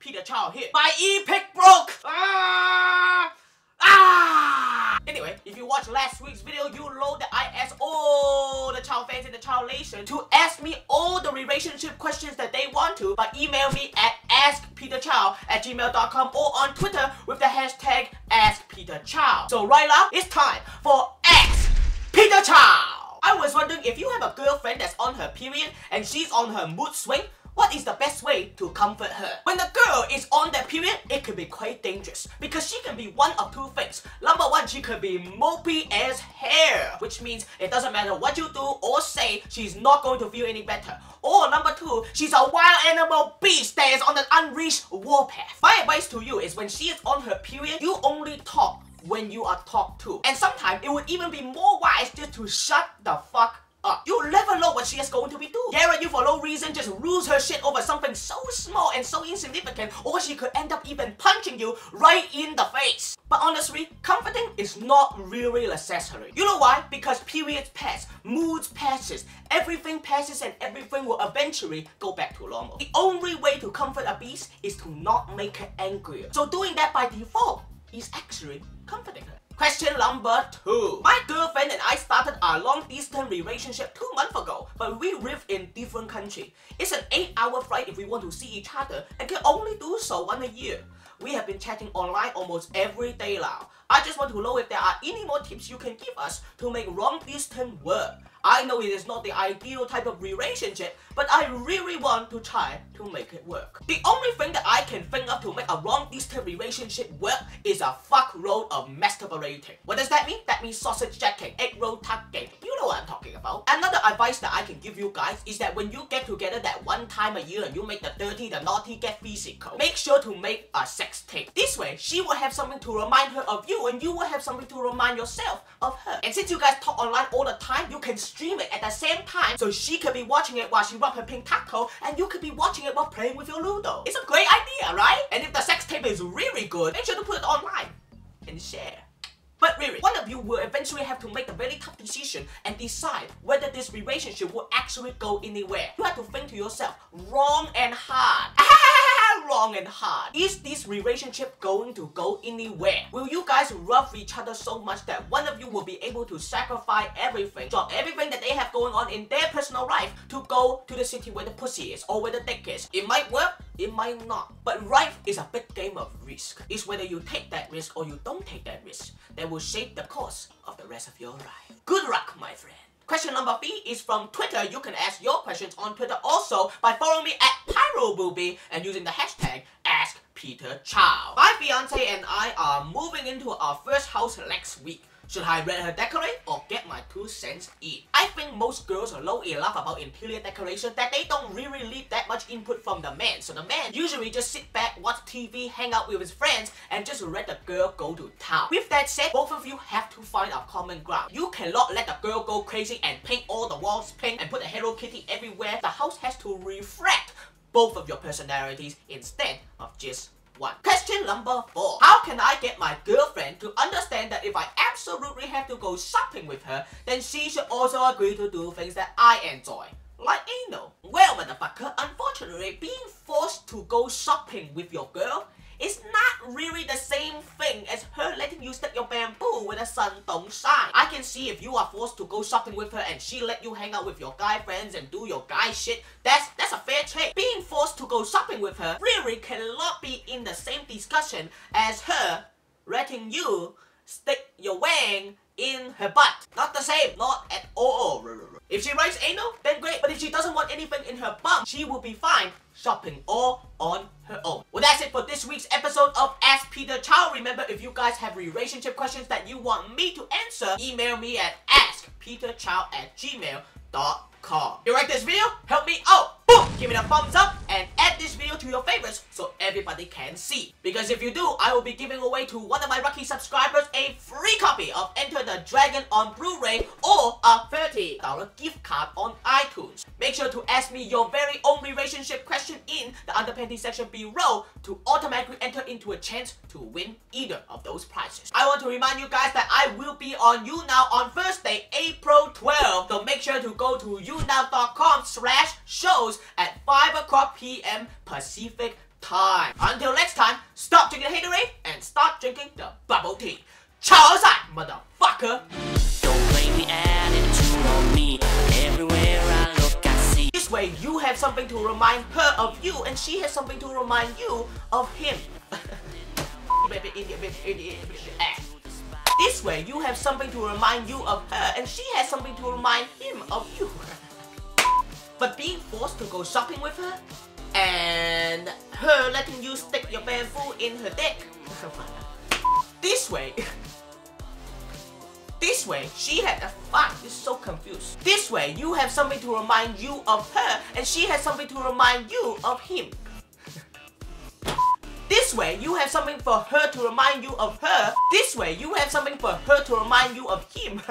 Peter Chow here. My e-pick broke! Anyway, if you watched last week's video, you know that I asked all the Chow fans in the Chow Nation to ask me all the relationship questions that they want to by email me at askpeterchow@gmail.com or on Twitter with the hashtag AskPeterChow. So right now, it's time for Ask Peter Chow! I was wondering if you have a girlfriend that's on her period and she's on her mood swing, what is the best way to comfort her? When the girl is on that period, it can be quite dangerous because she can be one of two things. Number one, she could be mopey as hair, which means it doesn't matter what you do or say, she's not going to feel any better. Or number two, she's a wild animal beast that is on an unreached warpath. My advice to you is when she is on her period, you only talk when you are talked to. And sometimes it would even be more wise just to shut the fuck up. You never know what she is going to be doing. Dare you for no reason just lose her shit over something so small and so insignificant, or she could end up even punching you right in the face. But honestly, comforting is not really necessary. You know why? Because periods pass, moods passes, everything passes, and everything will eventually go back to normal. The only way to comfort a beast is to not make her angrier. So doing that by default is actually comforting her. Question number 2. My girlfriend and I started our long-distance relationship 2 months ago, but we live in different countries. It's an 8-hour flight if we want to see each other and can only do so once a year. We have been chatting online almost every day now. I just want to know if there are any more tips you can give us to make long-distance work. I know it is not the ideal type of relationship, but I really want to try to make it work. The only thing that I can think of to make a long-distance relationship work is a fuckload of masturbating. What does that mean? That means sausage jacking, egg roll tucking. You know what I'm talking about. Another advice that I can give you guys is that when you get together that one time a year and you make the dirty, the naughty get physical, make sure to make a sex tape. This way, she will have something to remind her of you and you will have something to remind yourself of her. And since you guys talk online all the time, you can stream it at the same time so she could be watching it while she rubs her pink taco and you could be watching it while playing with your Ludo. It's a great idea, right? And if the sex tape is really good, make sure to put it online and share. But really, one of you will eventually have to make a very tough decision and decide whether this relationship will actually go anywhere. You have to think to yourself, wrong and hard. Wrong and hard. Is this relationship going to go anywhere? Will you guys love each other so much that one of you will be able to sacrifice everything, drop everything that they have going on in their personal life to go to the city where the pussy is or where the dick is? It might work, it might not. But life is a big game of risk. It's whether you take that risk or you don't take that risk that will shape the course of the rest of your life. Good luck, my friend. Question number 3 is from Twitter. You can ask your questions on Twitter also by following me at PyroBooby and using the hashtag AskPeterChow. My fiance and I are moving into our first house next week. Should I let her decorate or get my 2 cents in? I think most girls know enough about interior decoration that they don't really need that much input from the man. So the man usually just sit back, watch TV, hang out with his friends, and just let the girl go to town. With that said, both of you have to find a common ground. You cannot let the girl go crazy and paint all the walls pink and put a Hello Kitty everywhere. The house has to reflect both of your personalities instead of just one. Question number 4. How can I get my girlfriend to understand that if I absolutely have to go shopping with her, then she should also agree to do things that I enjoy? Like anal. Well, motherfucker, unfortunately, being forced to go shopping with your girl is not really the same thing as her letting you stick your bamboo when the sun don't shine. I can see if you are forced to go shopping with her and she let you hang out with your guy friends and do your guy shit, that's a fair trade. Being forced to go shopping with her really cannot be in the same discussion as her letting you stick your wang in her butt. Not the same, not at all. If she likes anal, then great, but if she doesn't want anything in her bum, she will be fine shopping all on her own. Well, that's it for this week's episode of Ask Peter Chow. Remember, if you guys have relationship questions that you want me to answer, email me at askpeterchow@gmail.com. If you like this video, help me out. Boom! Give me a thumbs up and add this video to your favorites so everybody can see. Because if you do, I will be giving away to one of my lucky subscribers a free copy of Enter the Dragon on Blu-ray or a $30 gift card on iTunes. Make sure to ask me your very own relationship question in the underpanty section below to automatically enter into a chance to win either of those prizes. I want to remind you guys that I will be on YouNow on Thursday, April 12th. So make sure to go to younow.com/shows at 5 o'clock p.m. Pacific time. Until next time, stop drinking Hatorade and start drinking the bubble tea. Chao outside, motherfucker! Don't blame the attitude on me. Everywhere I look, I see. This way, you have something to remind her of you, and she has something to remind you of him. This way, you have something to remind you of her, and she has something to remind him of you. But being forced to go shopping with her, and her letting you stick your bamboo in her dick. This way, she had a fuck. This is so confused. This way, you have something to remind you of her, and she has something to remind you of him. This way, you have something for her to remind you of her. This way, you have something for her to remind you of him.